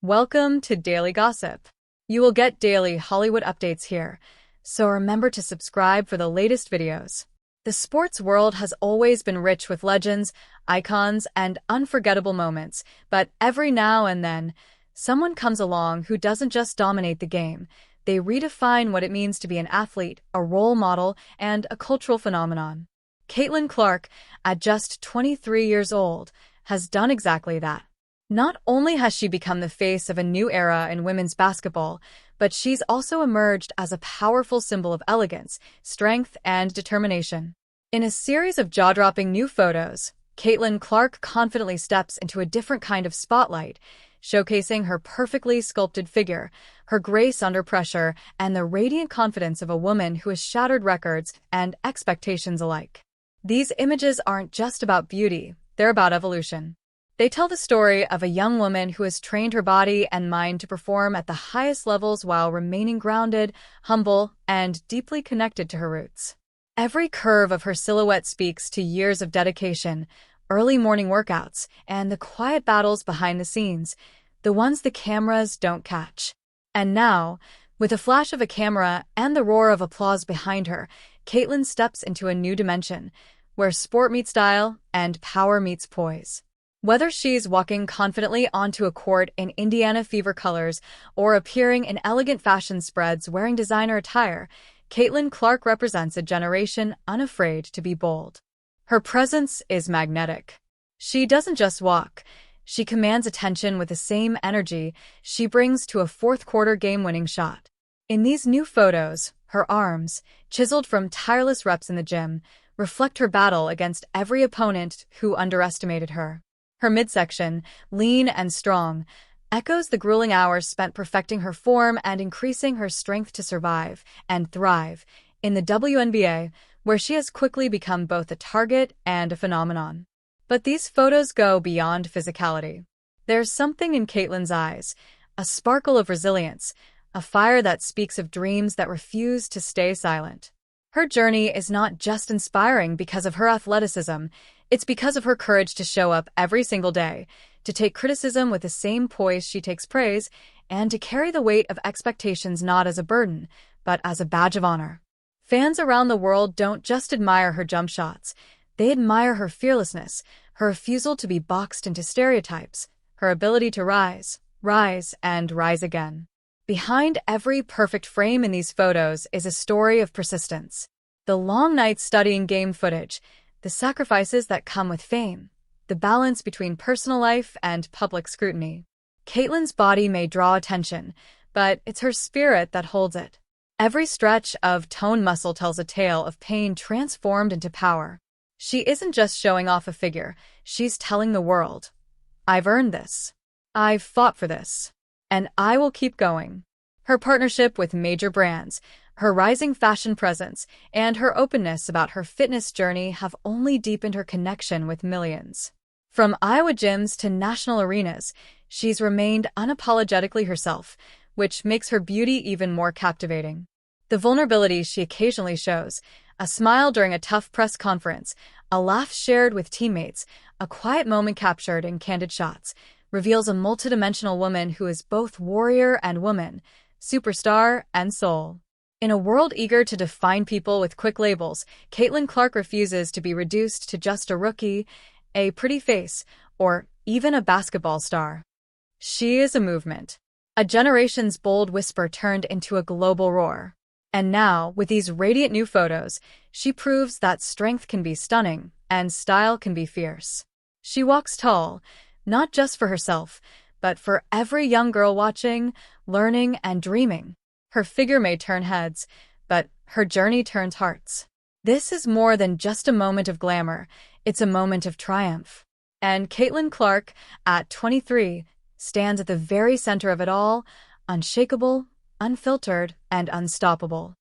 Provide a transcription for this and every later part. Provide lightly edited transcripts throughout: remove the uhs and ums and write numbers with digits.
Welcome to Daily Gossip. You will get daily Hollywood updates here, so remember to subscribe for the latest videos. The sports world has always been rich with legends, icons, and unforgettable moments, but every now and then, someone comes along who doesn't just dominate the game. They redefine what it means to be an athlete, a role model, and a cultural phenomenon. Caitlyn Clark, at just 23 years old, has done exactly that. Not only has she become the face of a new era in women's basketball, but she's also emerged as a powerful symbol of elegance, strength, and determination. In a series of jaw-dropping new photos, Caitlyn Clark confidently steps into a different kind of spotlight, showcasing her perfectly sculpted figure, her grace under pressure, and the radiant confidence of a woman who has shattered records and expectations alike. These images aren't just about beauty, they're about evolution. They tell the story of a young woman who has trained her body and mind to perform at the highest levels while remaining grounded, humble, and deeply connected to her roots. Every curve of her silhouette speaks to years of dedication, early morning workouts, and the quiet battles behind the scenes, the ones the cameras don't catch. And now, with a flash of a camera and the roar of applause behind her, Caitlyn steps into a new dimension, where sport meets style and power meets poise. Whether she's walking confidently onto a court in Indiana Fever colors or appearing in elegant fashion spreads wearing designer attire, Caitlyn Clark represents a generation unafraid to be bold. Her presence is magnetic. She doesn't just walk, she commands attention with the same energy she brings to a fourth-quarter game-winning shot. In these new photos, her arms, chiseled from tireless reps in the gym, reflect her battle against every opponent who underestimated her. Her midsection, lean and strong, echoes the grueling hours spent perfecting her form and increasing her strength to survive and thrive in the WNBA, where she has quickly become both a target and a phenomenon. But these photos go beyond physicality. There's something in Caitlyn's eyes, a sparkle of resilience, a fire that speaks of dreams that refuse to stay silent. Her journey is not just inspiring because of her athleticism, it's because of her courage to show up every single day, to take criticism with the same poise she takes praise, and to carry the weight of expectations not as a burden, but as a badge of honor. Fans around the world don't just admire her jump shots, they admire her fearlessness, her refusal to be boxed into stereotypes, her ability to rise, and rise again. Behind every perfect frame in these photos is a story of persistence. The long nights studying game footage, the sacrifices that come with fame, the balance between personal life and public scrutiny. Caitlyn's body may draw attention, but it's her spirit that holds it. Every stretch of toned muscle tells a tale of pain transformed into power. She isn't just showing off a figure, she's telling the world, "I've earned this. I've fought for this. And I will keep going." Her partnership with major brands, her rising fashion presence, and her openness about her fitness journey have only deepened her connection with millions. From Iowa gyms to national arenas, she's remained unapologetically herself, which makes her beauty even more captivating. The vulnerability she occasionally shows, a smile during a tough press conference, a laugh shared with teammates, a quiet moment captured in candid shots, reveals a multidimensional woman who is both warrior and woman, superstar and soul. In a world eager to define people with quick labels, Caitlyn Clark refuses to be reduced to just a rookie, a pretty face, or even a basketball star. She is a movement. A generation's bold whisper turned into a global roar. And now, with these radiant new photos, she proves that strength can be stunning and style can be fierce. She walks tall, not just for herself, but for every young girl watching, learning, and dreaming. Her figure may turn heads, but her journey turns hearts. This is more than just a moment of glamour, it's a moment of triumph. And Caitlyn Clark, at 23, stands at the very center of it all, unshakable, unfiltered, and unstoppable.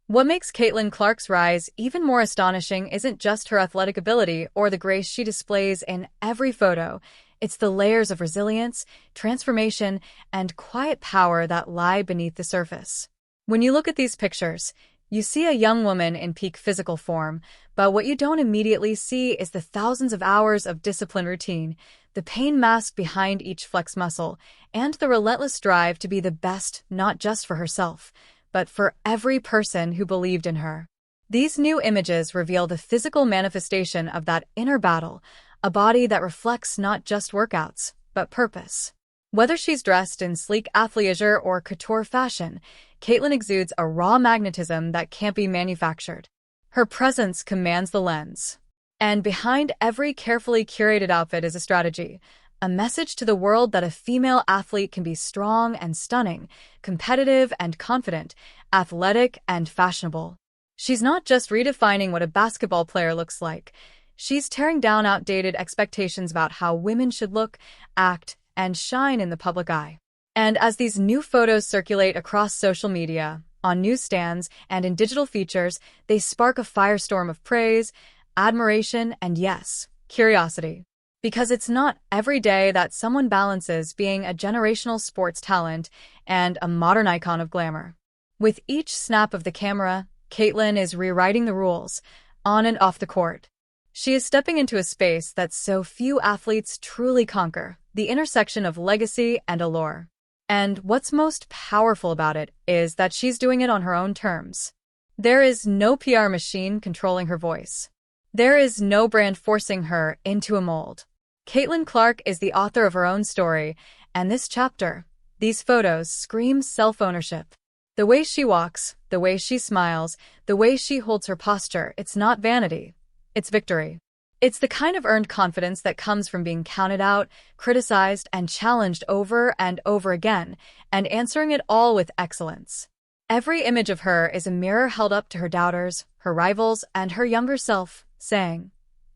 What makes Caitlyn Clark's rise even more astonishing isn't just her athletic ability or the grace she displays in every photo. It's the layers of resilience, transformation, and quiet power that lie beneath the surface. When you look at these pictures, you see a young woman in peak physical form, but what you don't immediately see is the thousands of hours of disciplined routine, the pain mask behind each flex muscle, and the relentless drive to be the best not just for herself, but for every person who believed in her. These new images reveal the physical manifestation of that inner battle, a body that reflects not just workouts, but purpose. Whether she's dressed in sleek athleisure or couture fashion, Caitlyn exudes a raw magnetism that can't be manufactured. Her presence commands the lens. And behind every carefully curated outfit is a strategy, a message to the world that a female athlete can be strong and stunning, competitive and confident, athletic and fashionable. She's not just redefining what a basketball player looks like. She's tearing down outdated expectations about how women should look, act, and shine in the public eye. And as these new photos circulate across social media, on newsstands, and in digital features, they spark a firestorm of praise, admiration, and yes, curiosity. Because it's not every day that someone balances being a generational sports talent and a modern icon of glamour. With each snap of the camera, Caitlyn is rewriting the rules, on and off the court. She is stepping into a space that so few athletes truly conquer, the intersection of legacy and allure. And what's most powerful about it is that she's doing it on her own terms. There is no PR machine controlling her voice. There is no brand forcing her into a mold. Caitlyn Clark is the author of her own story, and this chapter, these photos, scream self-ownership. The way she walks, the way she smiles, the way she holds her posture, it's not vanity. It's victory. It's the kind of earned confidence that comes from being counted out, criticized, and challenged over and over again, and answering it all with excellence. Every image of her is a mirror held up to her doubters, her rivals, and her younger self, saying,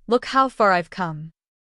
"Look how far I've come."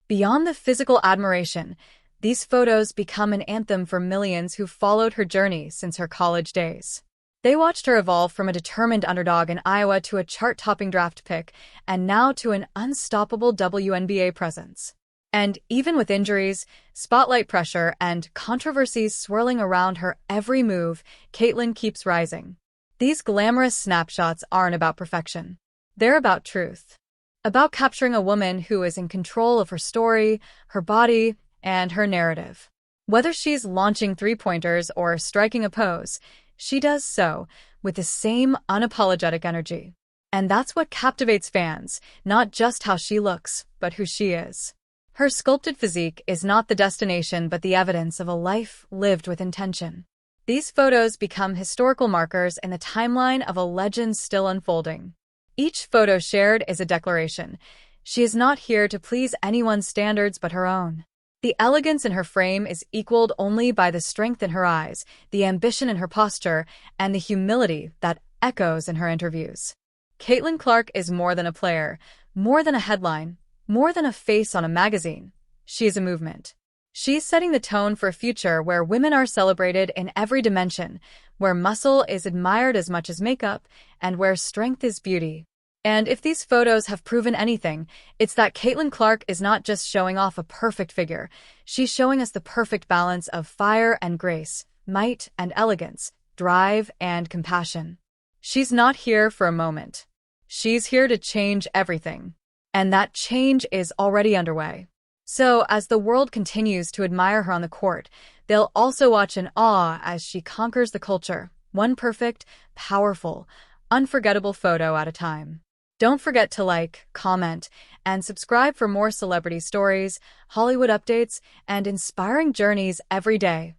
Beyond the physical admiration, these photos become an anthem for millions who followed her journey since her college days. They watched her evolve from a determined underdog in Iowa to a chart-topping draft pick, and now to an unstoppable WNBA presence. And even with injuries, spotlight pressure, and controversies swirling around her every move, Caitlyn keeps rising. These glamorous snapshots aren't about perfection. They're about truth. About capturing a woman who is in control of her story, her body, and her narrative. Whether she's launching three-pointers or striking a pose, she does so with the same unapologetic energy. And that's what captivates fans, not just how she looks, but who she is. Her sculpted physique is not the destination but the evidence of a life lived with intention. These photos become historical markers in the timeline of a legend still unfolding. Each photo shared is a declaration. She is not here to please anyone's standards but her own. The elegance in her frame is equaled only by the strength in her eyes, the ambition in her posture, and the humility that echoes in her interviews. Caitlyn Clark is more than a player, more than a headline, more than a face on a magazine. She is a movement. She's setting the tone for a future where women are celebrated in every dimension, where muscle is admired as much as makeup, and where strength is beauty. And if these photos have proven anything, it's that Caitlyn Clark is not just showing off a perfect figure. She's showing us the perfect balance of fire and grace, might and elegance, drive and compassion. She's not here for a moment. She's here to change everything. And that change is already underway. So, as the world continues to admire her on the court, they'll also watch in awe as she conquers the culture, one perfect, powerful, unforgettable photo at a time. Don't forget to like, comment, and subscribe for more celebrity stories, Hollywood updates, and inspiring journeys every day.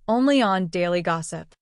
Only on Daily Gossip.